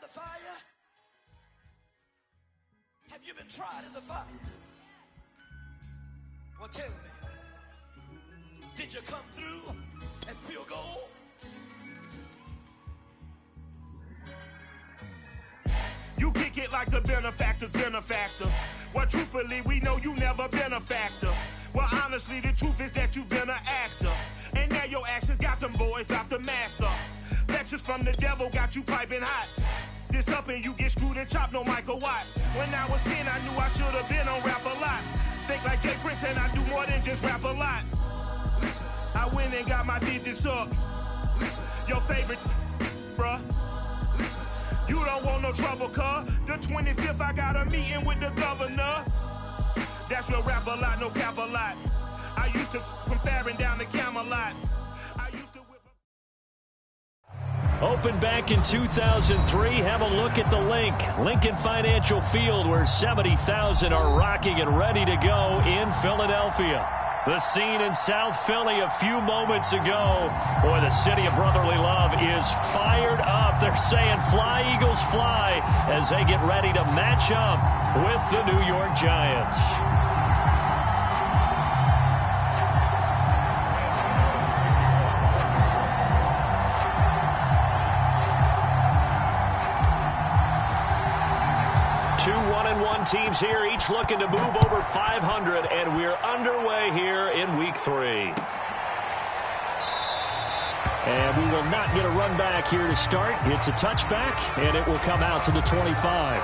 the fire? Have you been tried in the fire? Well, tell me, did you come through as pure gold? You kick it like the benefactor's benefactor. Well, truthfully, we know you never been a factor. Well, honestly, the truth is that you've been an actor. And now your actions got them boys out the mass up. Lectures from the devil got you piping hot. This up and you get screwed and chopped, no Michael Watts. When I was 10, I knew I should have been on rap a lot. Think like Jay Prince and I do more than just rap a lot. Listen, I went and got my digits up. Listen, your favorite, bruh. Listen, you don't want no trouble, cuz. The 25th, I got a meeting with the governor. That's real rap a lot, no cap a lot. I used to from Farron down to Camelot. I used to whip Opened back in 2003. Have a look at the link. Lincoln Financial Field, where 70,000 are rocking and ready to go in Philadelphia. The scene in South Philly a few moments ago. Boy, the city of brotherly love is fired up. They're saying fly, Eagles, fly, as they get ready to match up with the New York Giants. Two 1-1 teams here, each looking to move over 500, and we're underway here in Week 3. And we will not get a run back here to start. It's a touchback, and it will come out to the 25.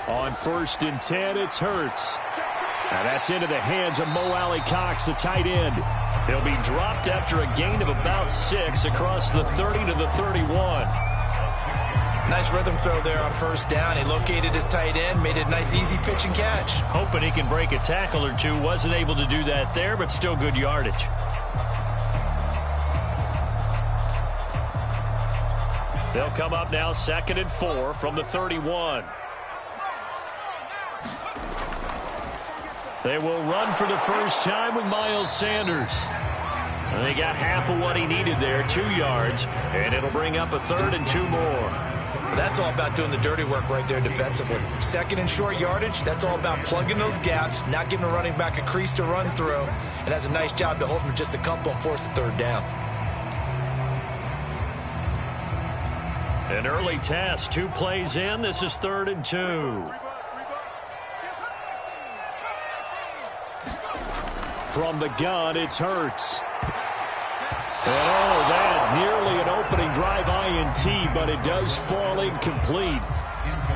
On 1st and 10, it's Hurts. And that's into the hands of Mo Alley-Cox, the tight end. He'll be dropped after a gain of about 6 across the 30 to the 31. Nice rhythm throw there on 1st down. He located his tight end, made it a nice easy pitch and catch. Hoping he can break a tackle or two. Wasn't able to do that there, but still good yardage. They'll come up now 2nd and 4 from the 31. They will run for the first time with Miles Sanders. And they got half of what he needed there, 2 yards, and it'll bring up a 3rd and 2 more. Well, that's all about doing the dirty work right there defensively. 2nd and short yardage, that's all about plugging those gaps, not giving a running back a crease to run through, and has a nice job to hold him just a couple and force a 3rd down. An early task, 2 plays in. This is 3rd and 2. From the gun, it's Hurts. And oh, that nearly an opening drive INT, but it does fall incomplete.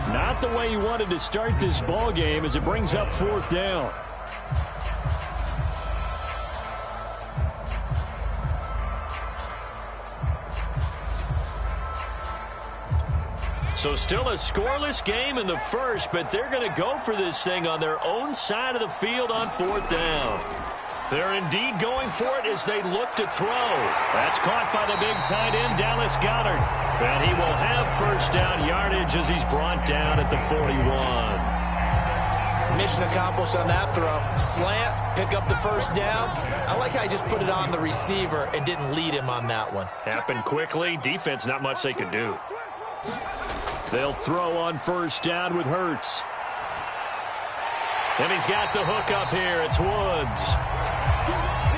Not the way you wanted to start this ball game as it brings up 4th down. So still a scoreless game in the first, but they're going to go for this thing on their own side of the field on 4th down. They're indeed going for it as they look to throw. That's caught by the big tight end, Dallas Goedert. And he will have 1st down yardage as he's brought down at the 41. Mission accomplished on that throw. Slant, pick up the 1st down. I like how he just put it on the receiver and didn't lead him on that one. Happened quickly. Defense, not much they could do. They'll throw on 1st down with Hurts. And he's got the hook up here. It's Woods.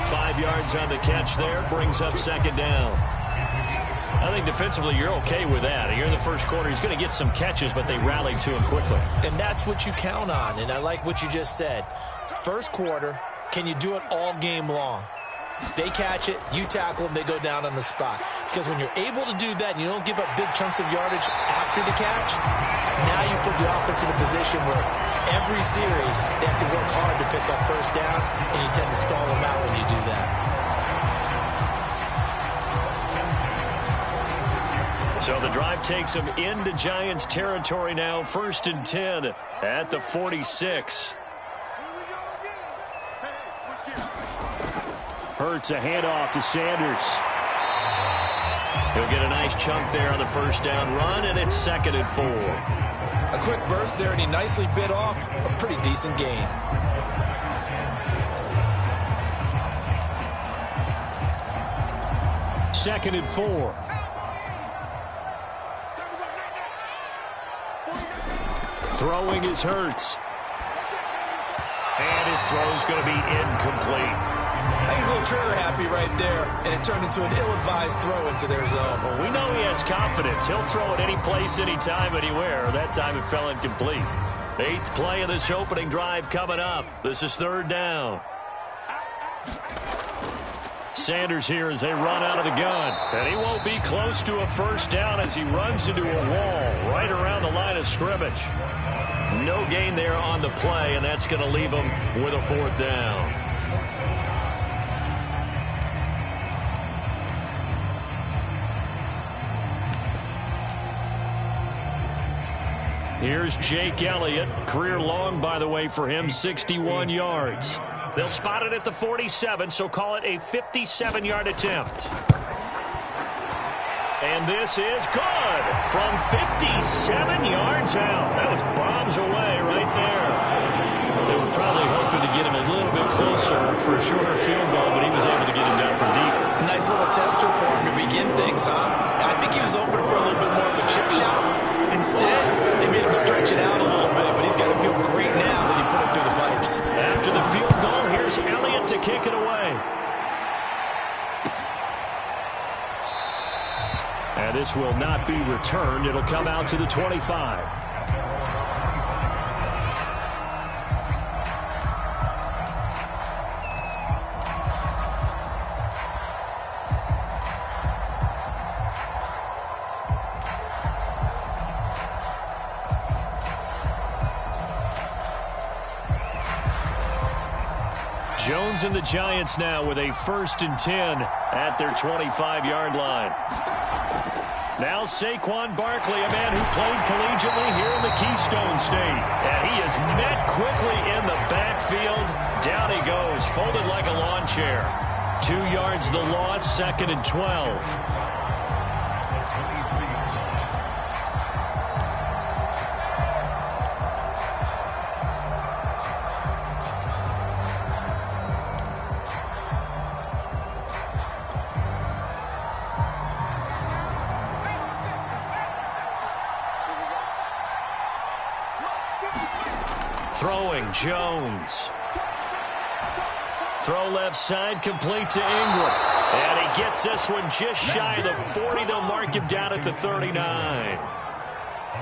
5 yards on the catch there. Brings up 2nd down. I think defensively you're okay with that. Here in the first quarter, he's going to get some catches, but they rallied to him quickly. And that's what you count on, and I like what you just said. First quarter, can you do it all game long? They catch it, you tackle them, they go down on the spot. Because when you're able to do that and you don't give up big chunks of yardage after the catch, now you put the offense in a position where every series they have to work hard to pick up 1st downs, and you tend to stall them out when you do that. Drive takes them into Giants territory now. 1st and 10 at the 46. Hurts a handoff to Sanders. He'll get a nice chunk there on the first down run, and it's 2nd and 4. A quick burst there, and he nicely bit off a pretty decent gain. Second and 4. Throwing is Hurts. And his throw's going to be incomplete. I think he's a little trigger happy right there, and it turned into an ill-advised throw into their zone. Well, we know he has confidence. He'll throw it any place, anytime, anywhere. That time it fell incomplete. 8th play of this opening drive coming up. This is 3rd down. Sanders here as they run out of the gun. And he won't be close to a first down as he runs into a wall right around the line of scrimmage. No gain there on the play, and that's going to leave him with a 4th down. Here's Jake Elliott. Career long, by the way, for him, 61 yards. They'll spot it at the 47, so call it a 57-yard attempt. And this is good from 57 yards out. That was bombs away right there. They were probably hoping to get him a little bit closer for a shorter field goal, but he was able to get him down from deep. A nice little tester for him to begin things, huh? I think he was open for a little bit more of a chip shot. Instead, they made him stretch it out a little bit, but he's got to feel great now that he put it through the pipes. After the field goal, here's Elliott to kick it away. And this will not be returned. It'll come out to the 25. Jones and the Giants now with a 1st and 10 at their 25-yard line. Now Saquon Barkley, a man who played collegiately here in the Keystone State. And he is met quickly in the backfield. Down he goes, folded like a lawn chair. 2 yards the loss, 2nd and 12. Throwing, Jones. Throw left side, complete to Ingram. And he gets this one just shy of the 40. They'll mark him down at the 39.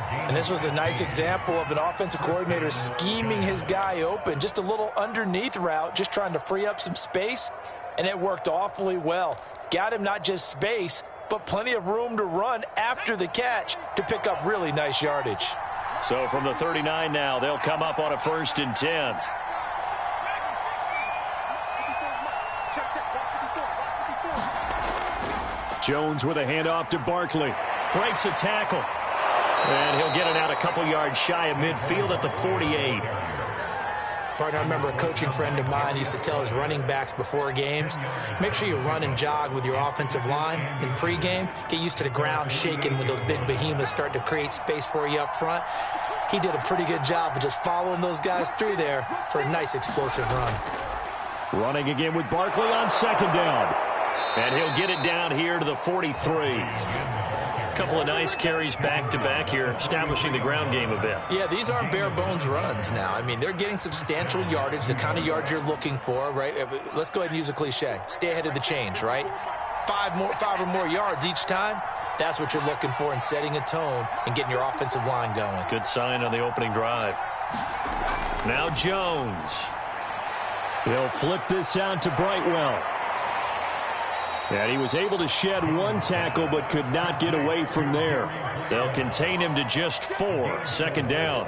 And this was a nice example of an offensive coordinator scheming his guy open. Just a little underneath route, just trying to free up some space. And it worked awfully well. Got him not just space, but plenty of room to run after the catch to pick up really nice yardage. So from the 39 now, they'll come up on a 1st and 10. Jones with a handoff to Barkley. Breaks a tackle. And he'll get it out a couple yards shy of midfield at the 48. Partner, I remember a coaching friend of mine used to tell his running backs before games, make sure you run and jog with your offensive line in pregame. Get used to the ground shaking when those big behemoths start to create space for you up front. He did a pretty good job of just following those guys through there for a nice explosive run. Running again with Barkley on 2nd down. And he'll get it down here to the 43. Couple of nice carries back-to-back here, establishing the ground game a bit. Yeah, these aren't bare-bones runs now. I mean, they're getting substantial yardage, the kind of yards you're looking for, right? Let's go ahead and use a cliche. Stay ahead of the change, right? 5 or more yards each time. That's what you're looking for in setting a tone and getting your offensive line going. Good sign on the opening drive. Now Jones. He'll flip this out to Brightwell. And he was able to shed one tackle but could not get away from there. They'll contain him to just 4. Second down.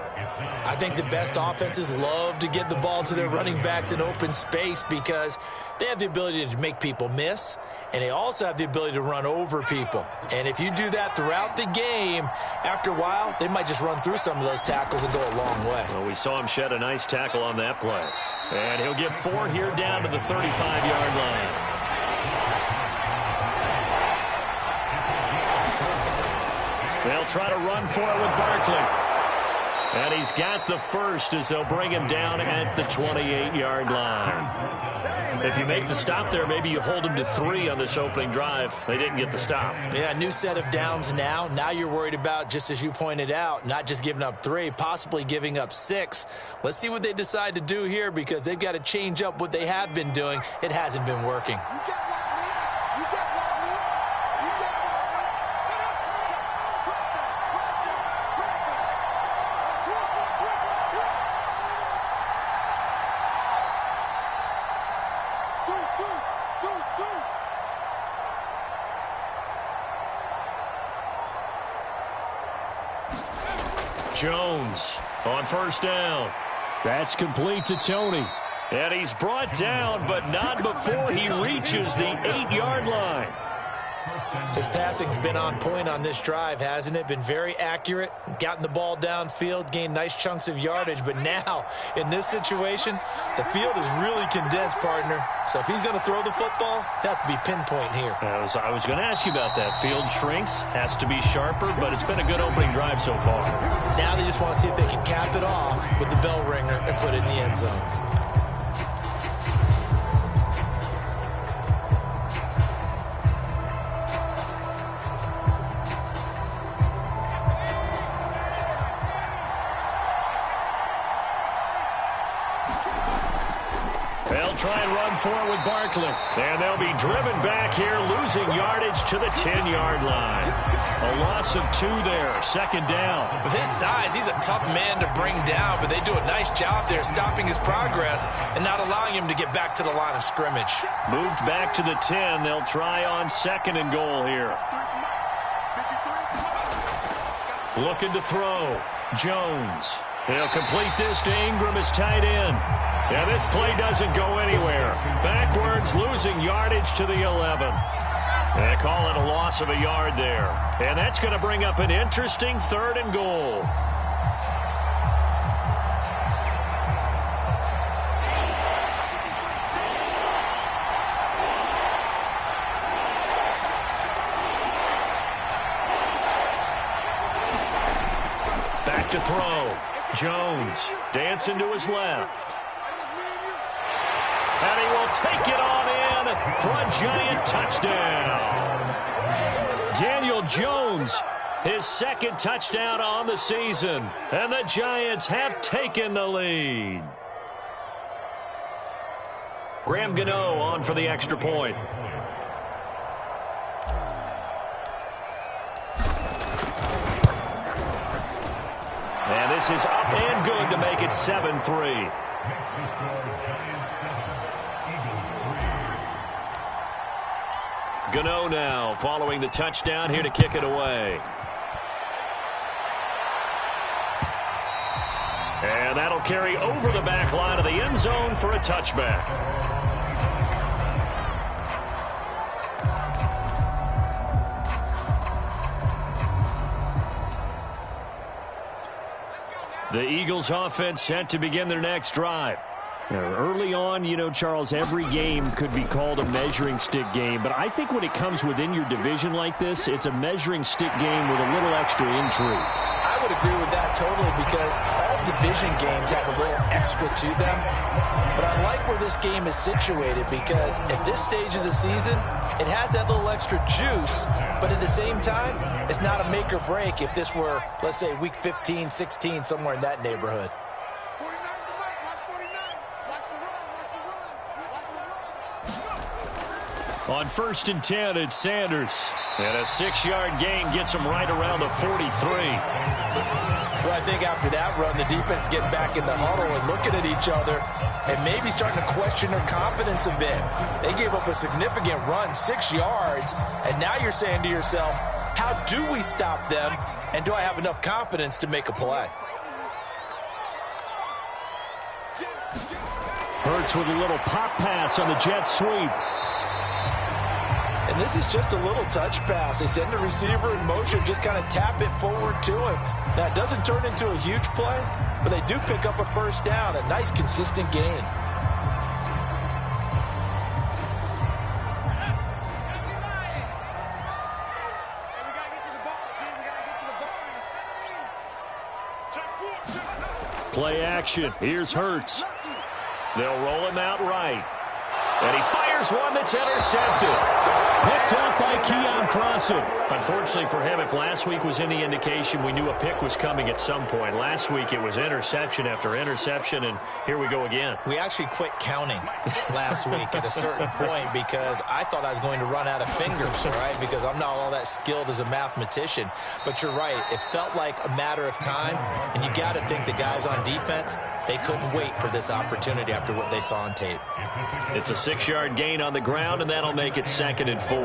I think the best offenses love to get the ball to their running backs in open space because they have the ability to make people miss, and they also have the ability to run over people. And if you do that throughout the game, after a while, they might just run through some of those tackles and go a long way. Well, we saw him shed a nice tackle on that play. And he'll get 4 here down to the 35-yard line. They'll try to run for it with Barkley. And he's got the first as they'll bring him down at the 28-yard line. If you make the stop there, maybe you hold him to 3 on this opening drive. They didn't get the stop. Yeah, new set of downs now. Now you're worried about, just as you pointed out, not just giving up 3, possibly giving up 6. Let's see what they decide to do here because they've got to change up what they have been doing. It hasn't been working. Jones on first down. That's complete to Tony. And he's brought down, but not before he reaches the 8-yard line. His passing's been on point on this drive, hasn't it? Been very accurate, gotten the ball downfield, gained nice chunks of yardage. But now, in this situation, the field is really condensed, partner. So if he's going to throw the football, he'll have to be pinpoint here. I was going to ask you about that. Field shrinks, has to be sharper, but it's been a good opening drive so far. Now they just want to see if they can cap it off with the bell ringer and put it in the end zone. They'll try and run for it with Barkley. And they'll be driven back here, losing yardage to the 10-yard line. A loss of 2 there, second down. With his size, he's a tough man to bring down, but they do a nice job there stopping his progress and not allowing him to get back to the line of scrimmage. Moved back to the 10. They'll try on second and goal here. Looking to throw. Jones. He'll complete this to Ingram as tight end. Yeah, this play doesn't go anywhere. Backwards, losing yardage to the 11. They call it a loss of a yard there. And that's going to bring up an interesting third and goal. Back to throw. Jones dancing to his left. And he will take it on in for a giant touchdown. Daniel Jones, his second touchdown on the season. And the Giants have taken the lead. Graham Gano on for the extra point. And this is up and good to make it 7-3. Gano now following the touchdown here to kick it away. And that'll carry over the back line of the end zone for a touchback. The Eagles offense set to begin their next drive. Early on, you know, Charles, every game could be called a measuring stick game. But I think when it comes within your division like this, it's a measuring stick game with a little extra intrigue. I would agree with that totally because all division games have a little extra to them. But I like where this game is situated because at this stage of the season, it has that little extra juice. But at the same time, it's not a make or break if this were, let's say, week 15, 16, somewhere in that neighborhood. On 1st and 10, it's Sanders. And a 6-yard gain gets him right around the 43. Well, I think after that run, the defense getting back in the huddle and looking at each other and maybe starting to question their confidence a bit. They gave up a significant run, 6 yards, and now you're saying to yourself, how do we stop them, and do I have enough confidence to make a play? Hurts with a little pop pass on the jet sweep. And this is just a little touch pass. They send the receiver in motion, just kind of tap it forward to him. Now, it doesn't turn into a huge play, but they do pick up a first down, a nice, consistent gain. Play action. Here's Hurts. They'll roll him out right. And he fires one that's intercepted. Picked up by Keon Crossen. Unfortunately for him, if last week was any indication, we knew a pick was coming at some point. Last week it was interception after interception, and here we go again. We actually quit counting last week at a certain point because I thought I was going to run out of fingers, right? Because I'm not all that skilled as a mathematician. But you're right. It felt like a matter of time, and you got to think the guys on defense, they couldn't wait for this opportunity after what they saw on tape. It's a 6-yard gain on the ground, and that'll make it 2nd and 4.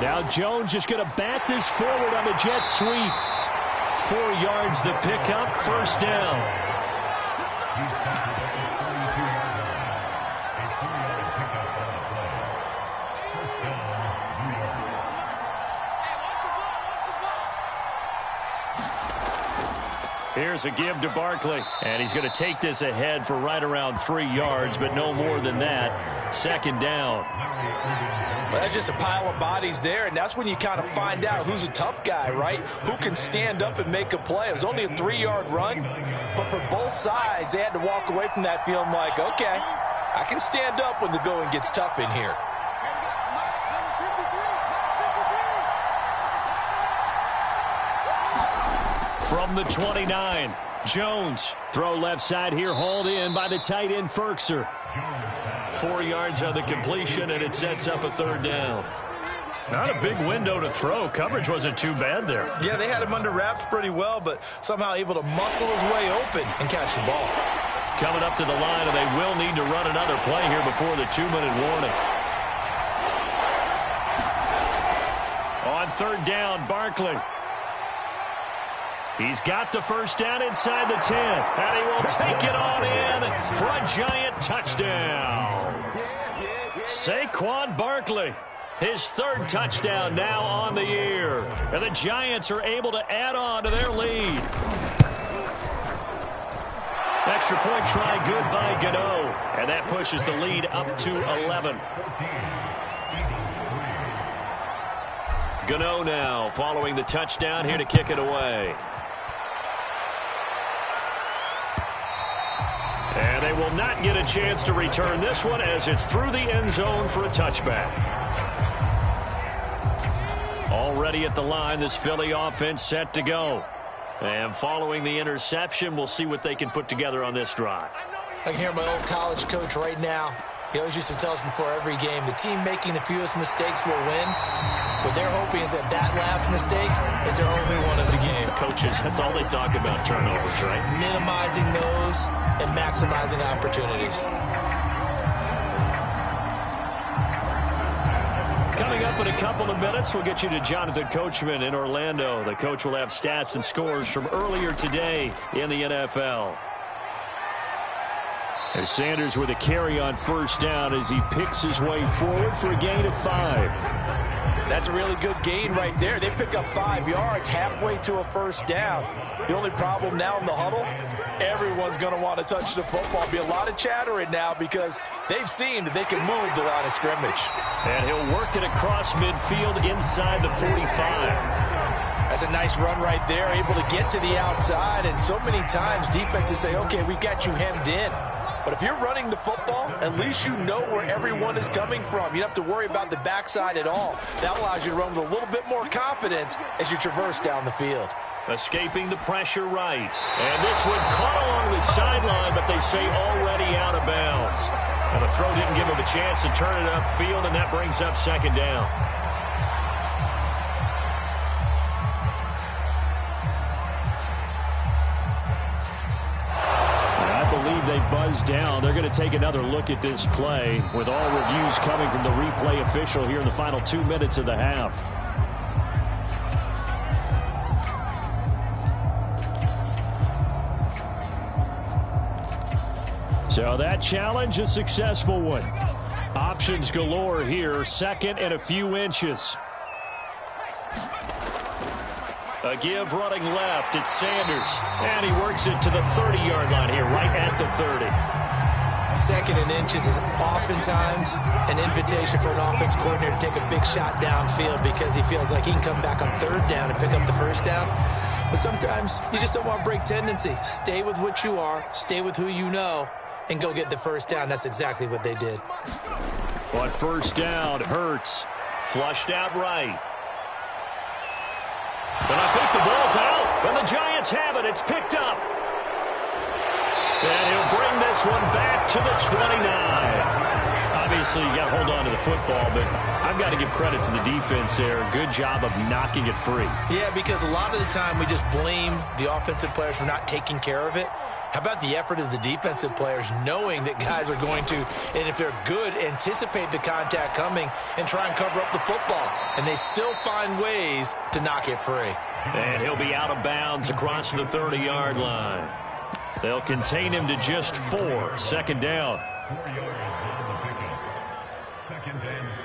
Now Jones just going to bat this forward on the jet sweep. 4 yards the pickup, first down. Here's a give to Barkley, and he's going to take this ahead for right around 3 yards, but no more than that. 2nd down. Well, that's just a pile of bodies there, and that's when you kind of find out who's a tough guy, right? Who can stand up and make a play. It was only a 3-yard run, but for both sides, they had to walk away from that feeling like, okay, I can stand up when the going gets tough in here. From the 29, Jones. Throw left side here, hauled in by the tight end, Ferkser. 4 yards on the completion, and it sets up a 3rd down. Not a big window to throw. Coverage wasn't too bad there. Yeah, they had him under wraps pretty well, but somehow able to muscle his way open and catch the ball. Coming up to the line, and they will need to run another play here before the 2-minute warning. On 3rd down, Barkley. He's got the first down inside the 10, and he will take it on in for a giant touchdown. Saquon Barkley, his 3rd touchdown now on the year, and the Giants are able to add on to their lead. Extra point try good by Gano, and that pushes the lead up to 11. Gano now following the touchdown here to kick it away. And they will not get a chance to return this one as it's through the end zone for a touchback. Already at the line, this Philly offense set to go. And following the interception, we'll see what they can put together on this drive. I can hear my old college coach right now. He always used to tell us before every game, the team making the fewest mistakes will win. What they're hoping is that that last mistake is their only one of the game. Coaches, that's all they talk about, turnovers, right? Minimizing those and maximizing opportunities. Coming up in a couple of minutes, we'll get you to Jonathan Coachman in Orlando. The coach will have stats and scores from earlier today in the NFL. As Sanders with a carry on first down as he picks his way forward for a gain of 5. That's a really good gain right there. They pick up 5 yards halfway to a first down. The only problem now in the huddle, everyone's going to want to touch the football. Be a lot of chattering now because they've seen that they can move the line of scrimmage. And he'll work it across midfield inside the 45. That's a nice run right there, able to get to the outside. And so many times defenses say, okay, we've got you hemmed in. But if you're running the football, at least you know where everyone is coming from. You don't have to worry about the backside at all. That allows you to run with a little bit more confidence as you traverse down the field. Escaping the pressure right. And this one caught along the sideline, but they say already out of bounds. And the throw didn't give him a chance to turn it upfield, and that brings up second down. They buzz down. They're going to take another look at this play with all reviews coming from the replay official here in the final 2 minutes of the half. So that challenge, a successful one. Options galore here, second and a few inches. A give running left. It's Sanders. And he works it to the 30-yard line here, right at the 30. Second and inches is oftentimes an invitation for an offense coordinator to take a big shot downfield because he feels like he can come back on third down and pick up the first down. But sometimes you just don't want to break tendency. Stay with what you are, stay with who you know, and go get the first down. That's exactly what they did. On first down, Hurts flushed out right. And I think the ball's out, and the Giants have it. It's picked up. And he'll bring this one back to the 29. Obviously, you got to hold on to the football, but I've got to give credit to the defense there. Good job of knocking it free. Yeah, because a lot of the time we just blame the offensive players for not taking care of it. How about the effort of the defensive players knowing that guys are going to, and if they're good, anticipate the contact coming and try and cover up the football. And they still find ways to knock it free. And he'll be out of bounds across the 30-yard line. They'll contain him to just 4. Second down. 4 yards on the pickup. Second and 6.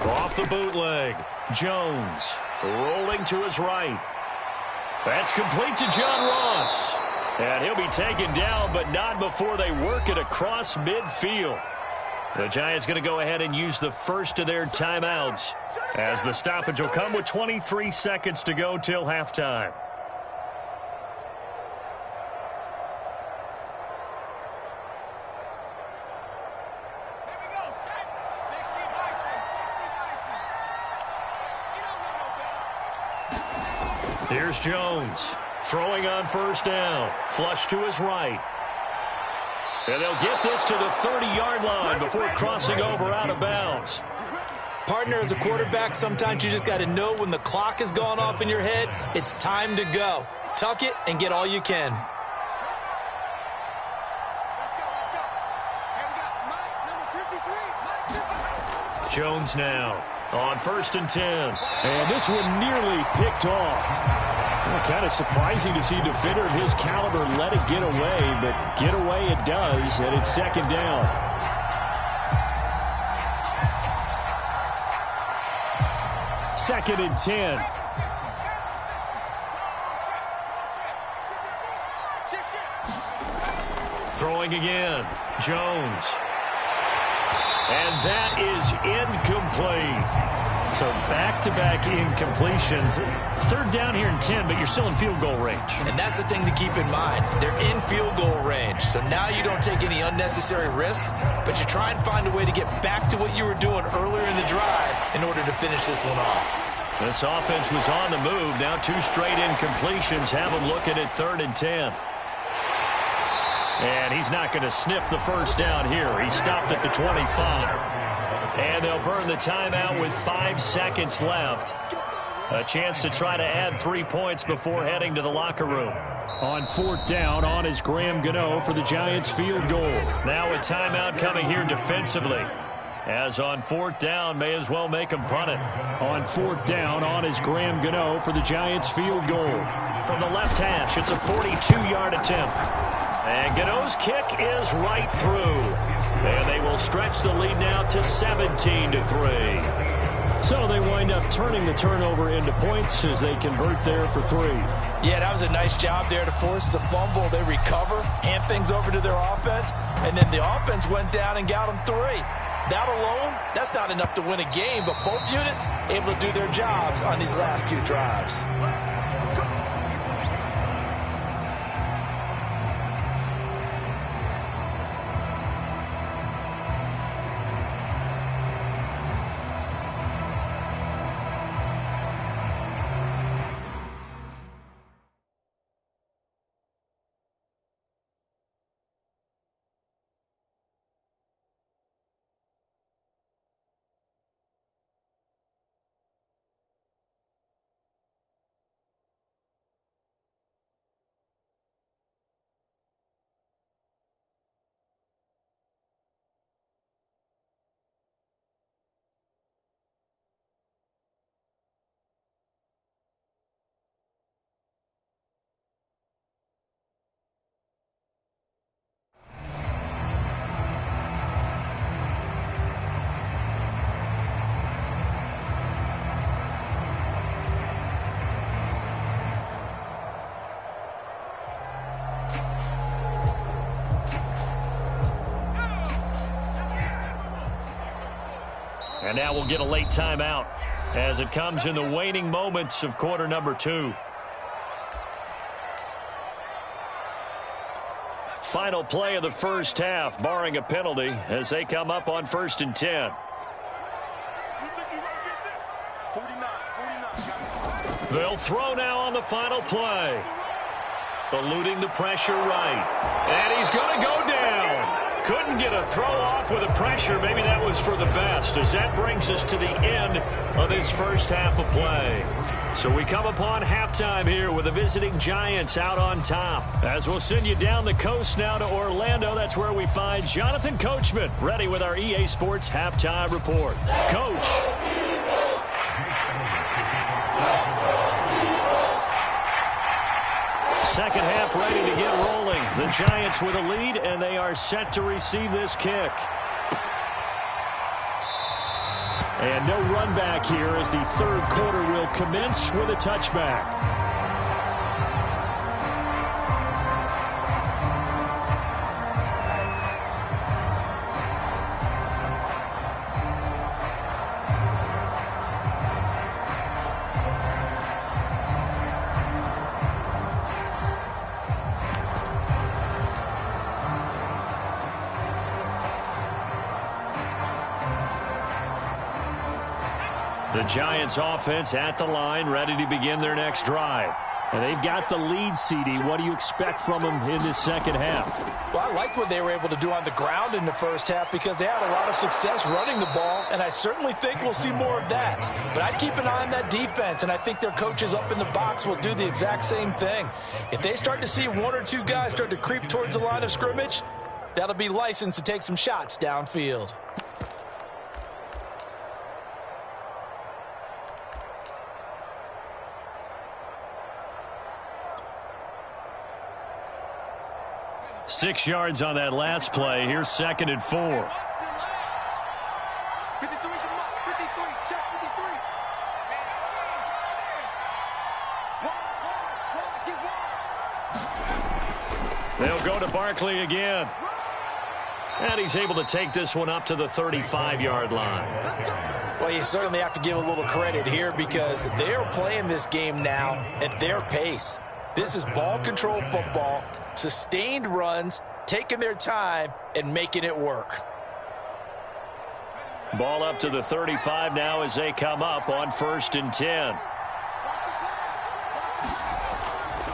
Off the bootleg. Jones rolling to his right. That's complete to John Ross. And he'll be taken down, but not before they work it across midfield. The Giants going to go ahead and use the first of their timeouts as the stoppage will come with 23 seconds to go till halftime. Here's Jones throwing on first down. Flush to his right. And they'll get this to the 30-yard line before crossing over out of bounds. Partner, as a quarterback, sometimes you just got to know when the clock has gone off in your head, it's time to go. Tuck it and get all you can. Jones now on first and 10. And this one nearly picked off. Well, kind of surprising to see a defender of his caliber let it get away, but get away it does, and it's second down. Second and 10. Throwing again. Jones. And that is incomplete. So back-to-back incompletions. Third down here in 10, but you're still in field goal range. And that's the thing to keep in mind. They're in field goal range. So now you don't take any unnecessary risks, but you try and find a way to get back to what you were doing earlier in the drive in order to finish this one off. This offense was on the move. Now 2 straight incompletions have them looking at third and 10. And he's not going to sniff the first down here. He stopped at the 25. And they'll burn the timeout with 5 seconds left. A chance to try to add 3 points before heading to the locker room. On fourth down, on is Graham Gano for the Giants field goal. Now a timeout coming here defensively. As on fourth down, may as well make them punt it. On fourth down, on is Graham Gano for the Giants field goal. From the left hash, it's a 42-yard attempt. And Gano's kick is right through. And they will stretch the lead now to 17-3. So they wind up turning the turnover into points as they convert there for 3. Yeah, that was a nice job there to force the fumble. They recover, hand things over to their offense, and then the offense went down and got them 3. That alone, that's not enough to win a game, but both units able to do their jobs on these last 2 drives. And now we'll get a late timeout as it comes in the waning moments of quarter number 2. Final play of the first half, barring a penalty, as they come up on 1st and 10. They'll throw now on the final play. Eluding the pressure right. And he's going to go down. Couldn't get a throw off with the pressure. Maybe that was for the best, as that brings us to the end of this first half of play. So we come upon halftime here with the visiting Giants out on top. As we'll send you down the coast now to Orlando, that's where we find Jonathan Coachman, ready with our EA Sports halftime report. Coach. Second half ready to get rolling. The Giants with a lead, and they are set to receive this kick. And no run back here as the third quarter will commence with a touchback. The Giants offense at the line, ready to begin their next drive. And they've got the lead, CD. What do you expect from them in this second half? Well, I like what they were able to do on the ground in the first half because they had a lot of success running the ball, and I certainly think we'll see more of that. But I'd keep an eye on that defense, and I think their coaches up in the box will do the exact same thing. If they start to see one or two guys start to creep towards the line of scrimmage, that'll be licensed to take some shots downfield. Six yards on that last play. Here's 2nd and 4. 53, come on. 53, check 53. They'll go to Barkley again. And he's able to take this one up to the 35-yard line. Well, you certainly have to give a little credit here because they're playing this game now at their pace. This is ball control football, sustained runs, taking their time, and making it work. Ball up to the 35 now as they come up on 1st and 10.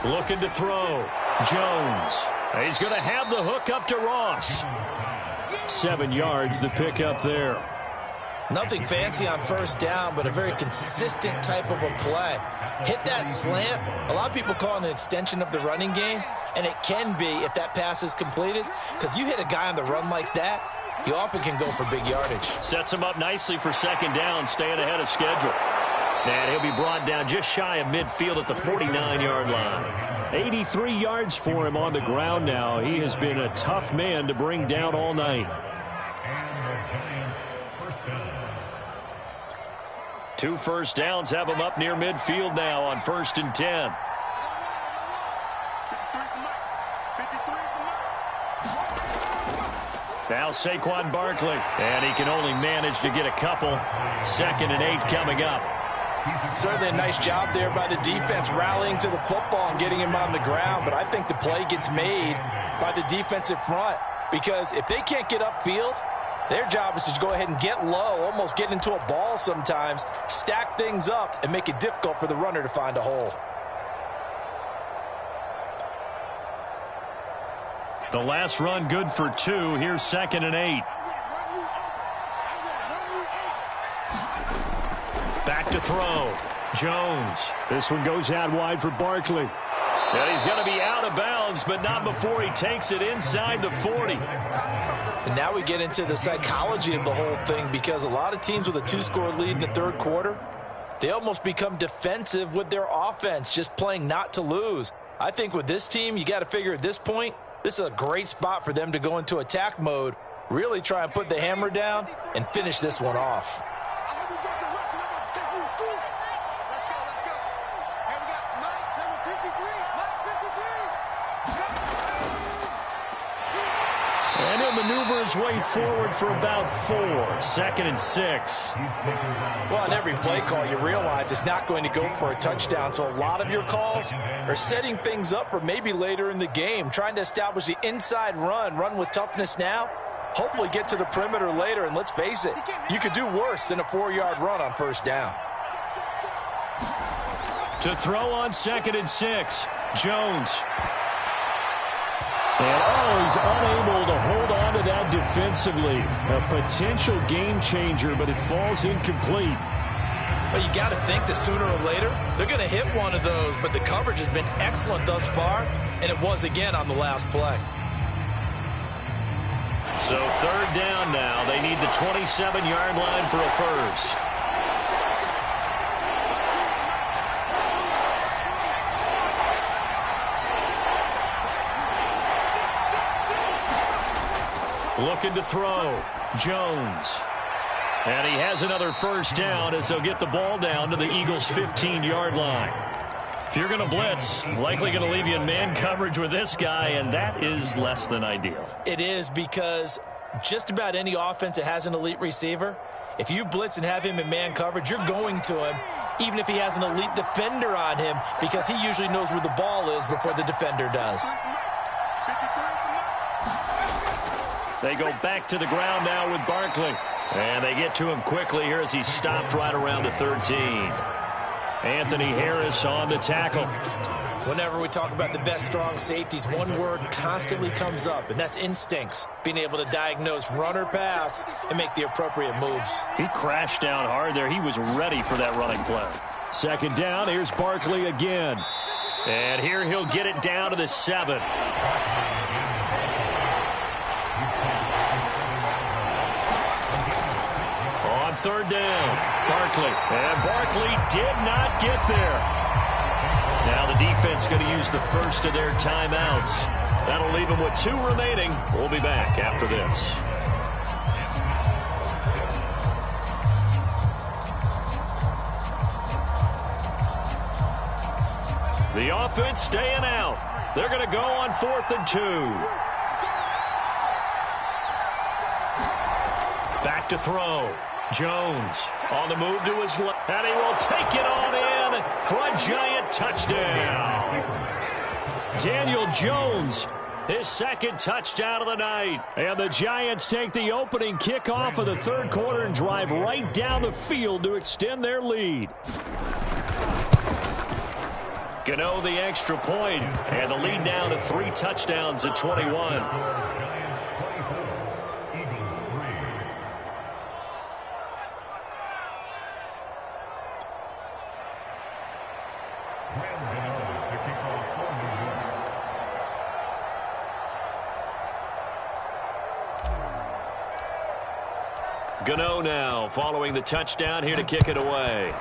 Looking to throw. Jones. He's going to have the hook up to Ross. 7 yards, the pickup there. Nothing fancy on first down, but a very consistent type of a play. Hit that slant. A lot of people call it an extension of the running game, and it can be if that pass is completed, because you hit a guy on the run like that, you often can go for big yardage. Sets him up nicely for 2nd down, staying ahead of schedule. And he'll be brought down just shy of midfield at the 49-yard line. 83 yards for him on the ground now. He has been a tough man to bring down all night. Two first downs have him up near midfield now on 1st and 10. Now Saquon Barkley. And he can only manage to get a couple. 2nd and 8 coming up. Certainly a nice job there by the defense rallying to the football and getting him on the ground. But I think the play gets made by the defensive front because if they can't get upfield, their job is to go ahead and get low, almost get into a ball sometimes, stack things up, and make it difficult for the runner to find a hole. The last run good for 2. Here's 2nd and 8. Back to throw. Jones. This one goes out wide for Barkley. And he's going to be out of bounds, but not before he takes it inside the 40. And now we get into the psychology of the whole thing because a lot of teams with a 2-score lead in the third quarter, they almost become defensive with their offense, just playing not to lose. I think with this team, you got to figure at this point, this is a great spot for them to go into attack mode, really try and put the hammer down and finish this one off. And he'll maneuver his his way forward for about 4. 2nd and 6. Well, on every play call, you realize it's not going to go for a touchdown. So a lot of your calls are setting things up for maybe later in the game, trying to establish the inside run with toughness now, hopefully get to the perimeter later. And let's face it, you could do worse than a 4-yard run on first down. To throw on 2nd and 6, Jones. And he's unable to hold on to that defensively. A potential game changer, but it falls incomplete. Well, you got to think that sooner or later they're going to hit one of those, but the coverage has been excellent thus far, and it was again on the last play. So 3rd down now. They need the 27-yard line for a first. Looking to throw. Jones. And he has another first down as they'll get the ball down to the Eagles' 15-yard line. If you're going to blitz, likely going to leave you in man coverage with this guy, and that is less than ideal. It is, because just about any offense that has an elite receiver, if you blitz and have him in man coverage, you're going to him, even if he has an elite defender on him, because he usually knows where the ball is before the defender does. They go back to the ground now with Barkley. And they get to him quickly here as he's stopped right around the 13. Anthony Harris on the tackle. Whenever we talk about the best strong safeties, one word constantly comes up, and that's instincts. Being able to diagnose run or pass and make the appropriate moves. He crashed down hard there. He was ready for that running play. 2nd down. Here's Barkley again. And here he'll get it down to the 7. On 3rd down, Barkley. And Barkley did not get there. Now the defense going to use the first of their timeouts. That'll leave them with 2 remaining. We'll be back after this. The offense staying out. They're going to go on 4th and 2. Back to throw. Jones on the move to his left, and he will take it on in for a giant touchdown. Daniel Jones, his 2nd touchdown of the night. And the Giants take the opening kickoff of the 3rd quarter and drive right down the field to extend their lead. Gano the extra point, and the lead now to 3 touchdowns at 21. Gano now following the touchdown here to kick it away.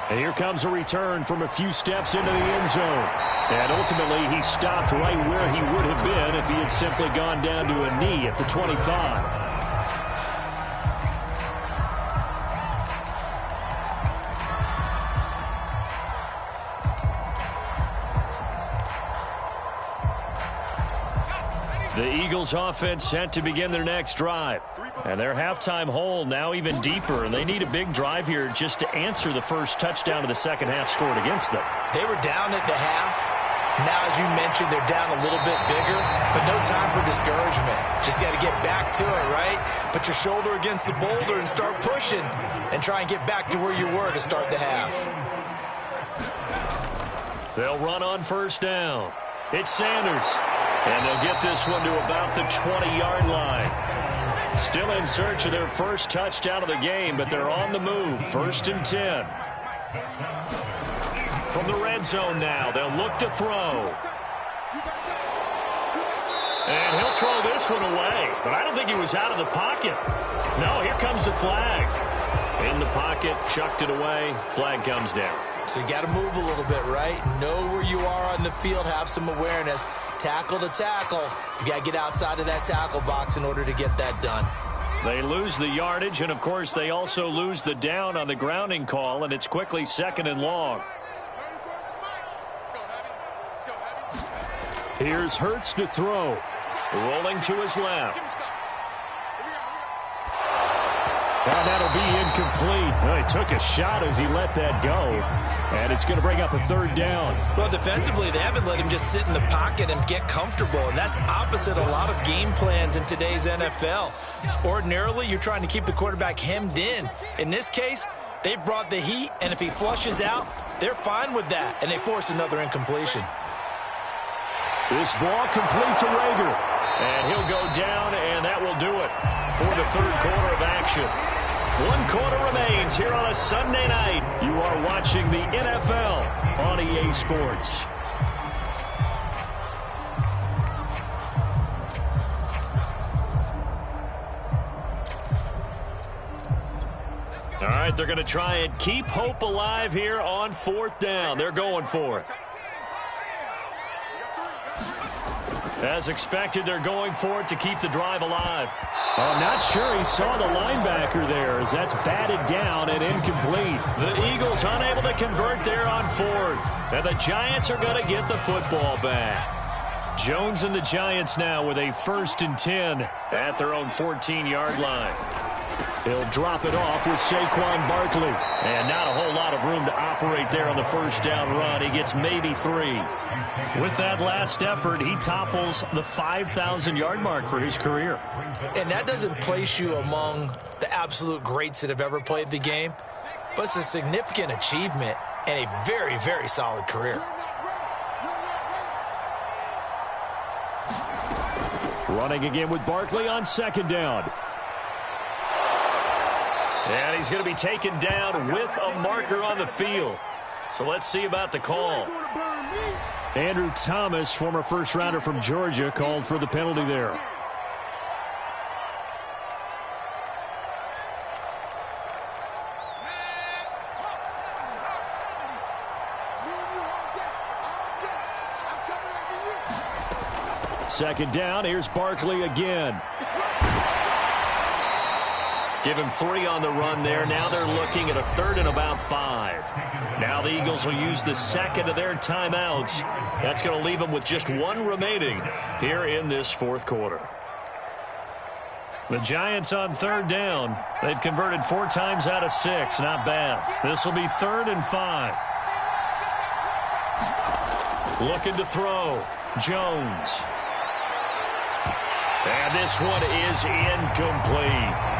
And here comes a return from a few steps into the end zone. And ultimately he stopped right where he would have been if he had simply gone down to a knee at the 25. The Eagles offense set to begin their next drive. And their halftime hole now even deeper. And they need a big drive here just to answer the first touchdown of the second half scored against them. They were down at the half. Now, as you mentioned, they're down a little bit bigger, but no time for discouragement. Just got to get back to it, right? Put your shoulder against the boulder and start pushing and try and get back to where you were to start the half. They'll run on first down. It's Sanders. And they'll get this one to about the 20-yard line. Still in search of their first touchdown of the game, but they're on the move. 1st and 10. From the red zone now, they'll look to throw. And he'll throw this one away, but I don't think he was out of the pocket. No, here comes the flag. In the pocket, chucked it away, flag comes down. So you got to move a little bit, right? Know where you are on the field, have some awareness. Tackle to tackle. You got to get outside of that tackle box in order to get that done. They lose the yardage, and of course they also lose the down on the grounding call, and it's quickly 2nd and long. Here's Hurts to throw. Rolling to his left. And that'll be incomplete. Well, he took a shot as he let that go. And it's going to bring up a third down. Well, defensively, they haven't let him just sit in the pocket and get comfortable, and that's opposite a lot of game plans in today's NFL. Ordinarily, you're trying to keep the quarterback hemmed in. In this case, they brought the heat, and if he flushes out, they're fine with that, and they force another incompletion. This ball complete to Rager. And he'll go down, and that will do it for the third quarter of action. 1 quarter remains here on a Sunday night. You are watching the NFL on EA Sports. All right, they're going to try and keep hope alive here on 4th down. They're going for it. As expected, they're going for it to keep the drive alive. I'm not sure he saw the linebacker there as that's batted down and incomplete. The Eagles unable to convert there on 4th. And the Giants are going to get the football back. Jones and the Giants now with a 1st and 10 at their own 14-yard line. He'll drop it off with Saquon Barkley. And not a whole lot of room to operate there on the 1st down run. He gets maybe 3. With that last effort, he topples the 5,000-yard mark for his career. And that doesn't place you among the absolute greats that have ever played the game, but it's a significant achievement and a very, very solid career. Running again with Barkley on 2nd down. And he's going to be taken down with a marker on the field. So let's see about the call. Andrew Thomas, former first-rounder from Georgia, called for the penalty there. Second down, here's Barkley again. Give him 3 on the run there. Now they're looking at a 3rd and about 5. Now the Eagles will use the 2nd of their timeouts. That's going to leave them with just 1 remaining here in this 4th quarter. The Giants on 3rd down. They've converted 4 times out of 6. Not bad. This will be 3rd and 5. Looking to throw. Jones. And this one is incomplete.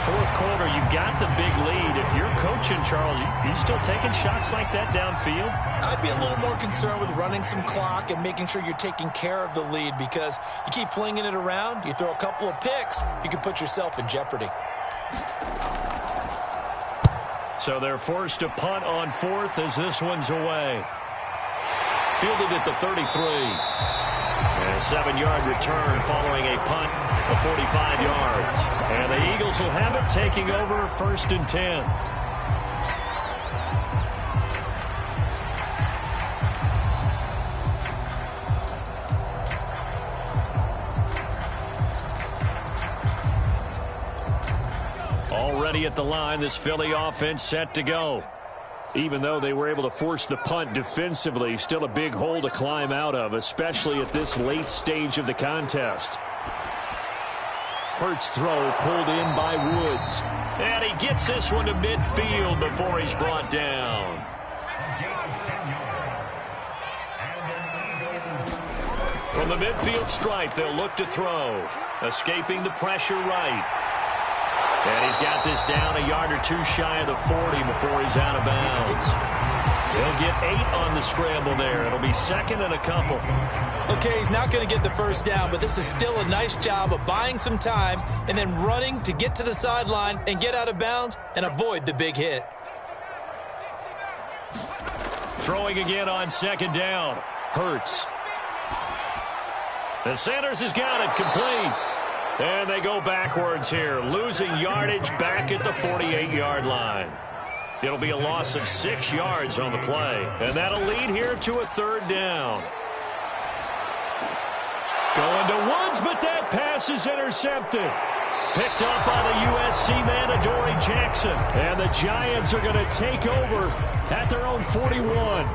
4th quarter, you've got the big lead. If you're coaching, Charles, you still taking shots like that downfield? I'd be a little more concerned with running some clock and making sure you're taking care of the lead, because you keep flinging it around, you throw a couple of picks, you can put yourself in jeopardy. So they're forced to punt on 4th as this one's away. Fielded at the 33. And a 7-yard return following a punt of 45 yards. And the Eagles will have it, taking over 1st and 10. Already at the line, this Philly offense set to go. Even though they were able to force the punt defensively, still a big hole to climb out of, especially at this late stage of the contest. Hurts throw pulled in by Woods. And he gets this one to midfield before he's brought down. From the midfield stripe, they'll look to throw. Escaping the pressure right. And he's got this down a yard or 2 shy of the 40 before he's out of bounds. He'll get 8 on the scramble there. It'll be 2nd and a couple. Okay, he's not going to get the 1st down, but this is still a nice job of buying some time and then running to get to the sideline and get out of bounds and avoid the big hit. Throwing again on 2nd down. Hurts. And Sanders has got it complete. And they go backwards here, losing yardage back at the 48-yard line. It'll be a loss of 6 yards on the play. And that'll lead here to a 3rd down. Going to Woods, but that pass is intercepted. Picked up by the USC man, Adoree Jackson. And the Giants are going to take over at their own 41.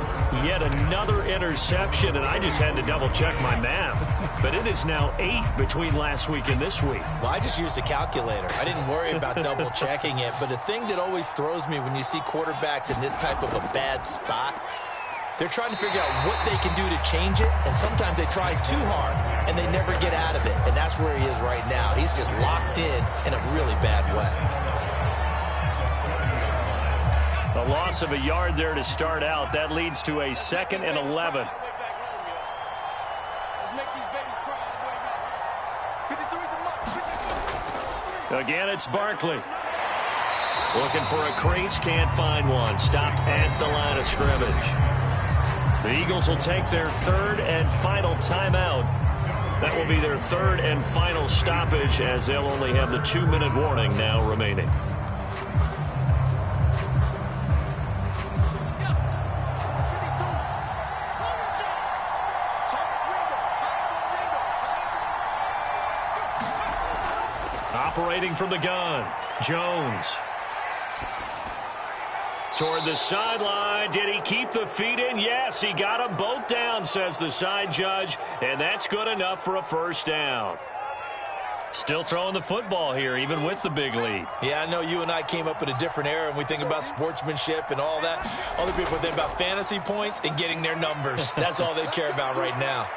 Yet another interception, and I just had to double-check my math. But it is now 8 between last week and this week. Well, I just used a calculator. I didn't worry about double-checking it. But the thing that always throws me when you see quarterbacks in this type of a bad spot, they're trying to figure out what they can do to change it, and sometimes they try too hard, and they never get out of it. And that's where he is right now. He's just locked in a really bad way. A loss of a yard there to start out. That leads to a 2nd and 11. Again, it's Barkley. Looking for a crease, can't find one. Stopped at the line of scrimmage. The Eagles will take their 3rd and final timeout. That will be their 3rd and final stoppage, as they'll only have the 2-minute warning now remaining. Operating from the gun, Jones. Toward the sideline. Did he keep the feet in? Yes, he got them both down, says the side judge. And that's good enough for a first down. Still throwing the football here, even with the big lead. Yeah, I know you and I came up in a different era, and we think about sportsmanship and all that. Other people think about fantasy points and getting their numbers. That's all they care about right now.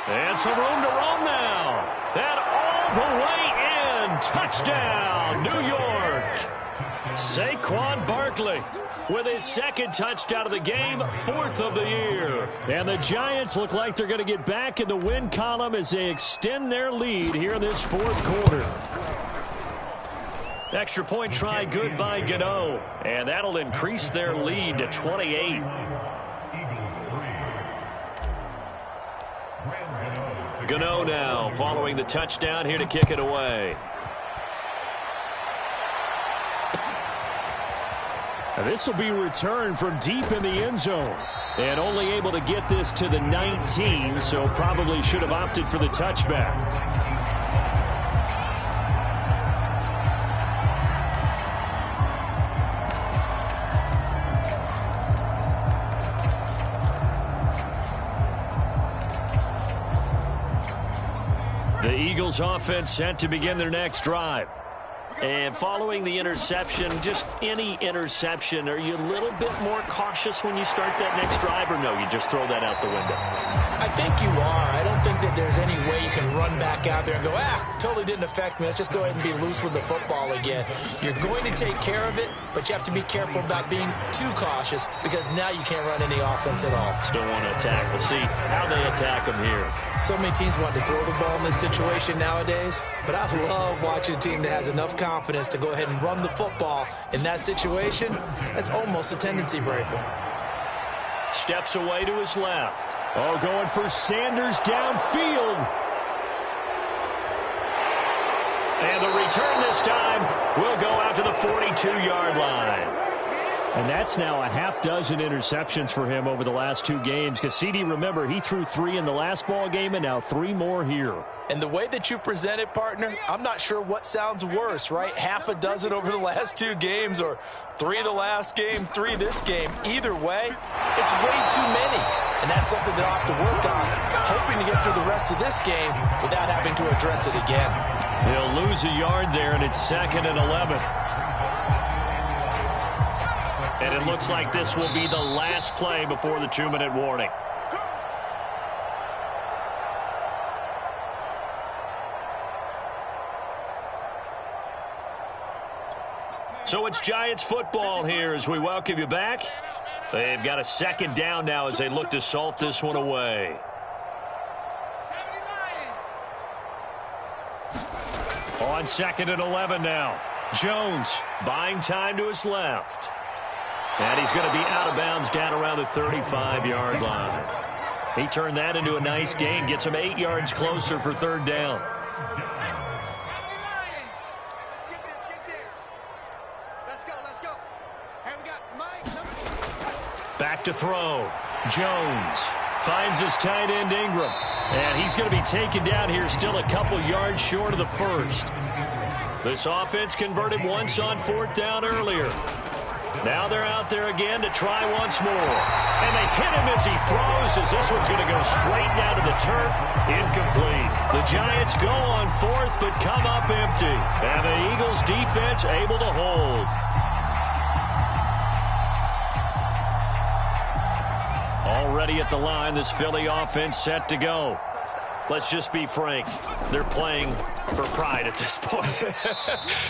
And some room to roam now. And all the way in. Touchdown, New York. Saquon Barkley with his 2nd touchdown of the game, 4th of the year. And the Giants look like they're going to get back in the win column as they extend their lead here in this 4th quarter. Extra point try good by Gano. And that'll increase their lead to 28. Gano now following the touchdown here to kick it away. This will be returned from deep in the end zone. And only able to get this to the 19, so probably should have opted for the touchback. The Eagles offense set to begin their next drive. And following the interception, just any interception, are you a little bit more cautious when you start that next drive, or no, you just throw that out the window? I think you are. I don't think that there's any way you can run back out there and go, totally didn't affect me. Let's just go ahead and be loose with the football again. You're going to take care of it, but you have to be careful about being too cautious, because now you can't run any offense at all. Still want to attack. We'll see how they attack them here. So many teams want to throw the ball in this situation nowadays, but I love watching a team that has enough confidence to go ahead and run the football in that situation. That's almost a tendency breaker. Steps away to his left. Oh, going for Sanders downfield. And the return this time will go out to the 42-yard line. And that's now a half dozen interceptions for him over the last 2 games. Because CD, remember, he threw 3 in the last ball game and now 3 more here. And the way that you present it, partner, I'm not sure what sounds worse, right? Half a dozen over the last 2 games, or 3 the last game, 3 this game. Either way, it's way too many. And that's something they'll have to work on, hoping to get through the rest of this game without having to address it again. They'll lose a yard there, and it's 2nd and 11. And it looks like this will be the last play before the 2-minute warning. So it's Giants football here as we welcome you back. They've got a 2nd down now as they look to salt this one away. On 2nd and 11 now. Jones buying time to his left. And he's going to be out of bounds down around the 35-yard line. He turned that into a nice gain. Gets him 8 yards closer for 3rd down. Back to throw. Jones finds his tight end Ingram. And he's going to be taken down here still a couple yards short of the first. This offense converted once on 4th down earlier. Now they're out there again to try once more. And they hit him as he throws, as this one's going to go straight down to the turf. Incomplete. The Giants go on 4th, but come up empty. And the Eagles defense able to hold. Already at the line, this Philly offense set to go. Let's just be frank. They're playing for pride at this point.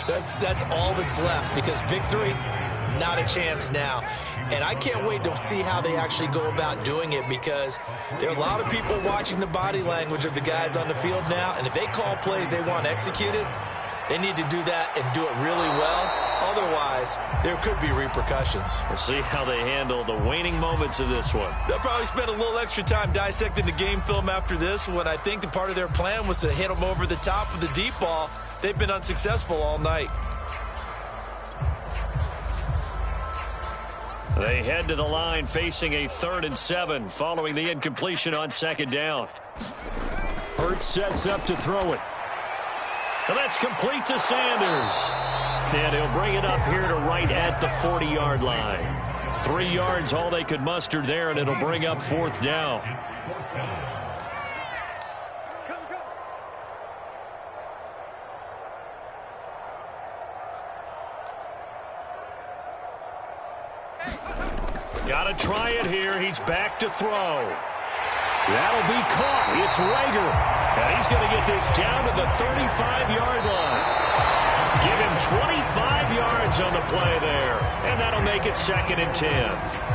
That's all that's left, because victory, not a chance now. And I can't wait to see how they actually go about doing it, because there are a lot of people watching the body language of the guys on the field now, and if they call plays they want executed, they need to do that and do it really well. Otherwise, there could be repercussions. We'll see how they handle the waning moments of this one. They'll probably spend a little extra time dissecting the game film after this one. I think the part of their plan was to hit them over the top of the deep ball. They've been unsuccessful all night. They head to the line facing a 3rd and 7 following the incompletion on 2nd down. Hurts sets up to throw it. And that's complete to Sanders. And he'll bring it up here to right at the 40-yard line. 3 yards all they could muster there, and it'll bring up 4th down. Got to try it here. He's back to throw. That'll be caught. It's Rager. And he's going to get this down to the 35-yard line. Give him 25 yards on the play there. And that'll make it 2nd and 10.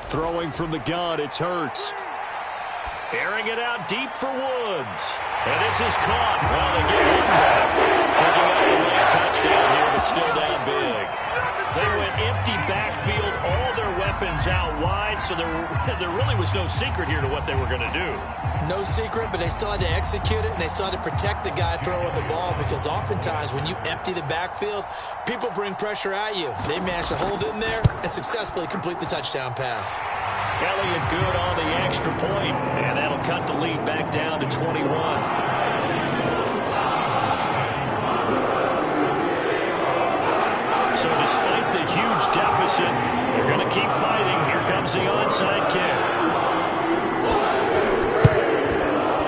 Throwing from the gun, it's Hurts. Airing it out deep for Woods. And this is caught. Well, they get one back. Picking up the late touchdown here, but still down big. They went empty backfield, all their weapons out wide, so there really was no secret here to what they were going to do. No secret, but they still had to execute it, and they still had to protect the guy throwing the ball, because oftentimes when you empty the backfield, people bring pressure at you. They managed to hold in there and successfully complete the touchdown pass. Elliott good on the extra point, and that'll cut the lead back down to 21. So despite the huge deficit, they're going to keep fighting. Here comes the onside kick.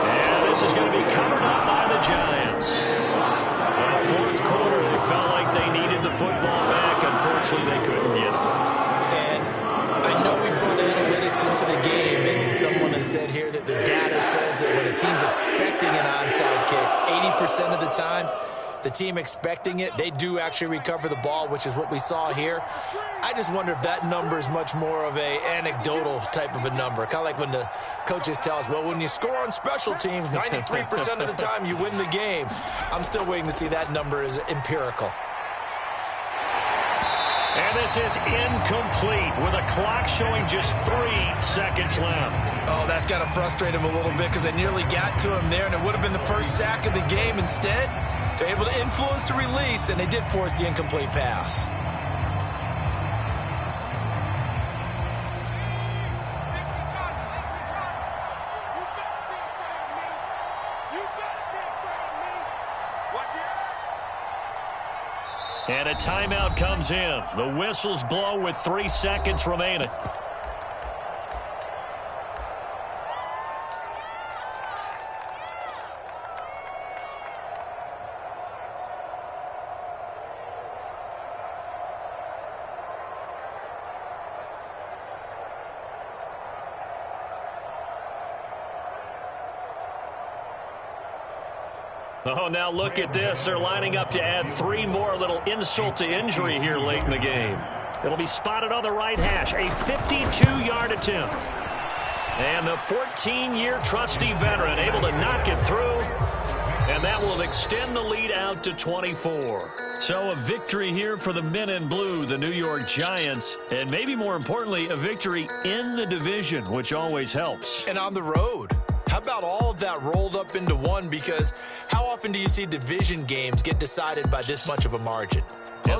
And this is going to be covered up by the Giants. In the 4th quarter, they felt like they needed the football back. Unfortunately, they couldn't get it. And I know we've brought analytics into the game, and someone has said here that the data says that when a team's expecting an onside kick, 80% of the time, the team expecting it, they do actually recover the ball, which is what we saw here. I just wonder if that number is much more of a anecdotal type of a number. Kind of like when the coaches tell us, well, when you score on special teams, 93% of the time you win the game. I'm still waiting to see that number is empirical. And this is incomplete with a clock showing just 3 seconds left. Oh, that's got to frustrate him a little bit, because they nearly got to him there, and it would have been the first sack of the game. Instead, they're able to influence the release, and they did force the incomplete pass. And a timeout comes in. The whistles blow with 3 seconds remaining. Oh, now look at this. They're lining up to add 3 more, little insult to injury here late in the game. It'll be spotted on the right hash. A 52-yard attempt. And the 14-year trusty veteran able to knock it through. And that will extend the lead out to 24. So a victory here for the men in blue, the New York Giants. And maybe more importantly, a victory in the division, which always helps. And on the road. How about all of that rolled up into one? Because how often do you see division games get decided by this much of a margin? Yeah,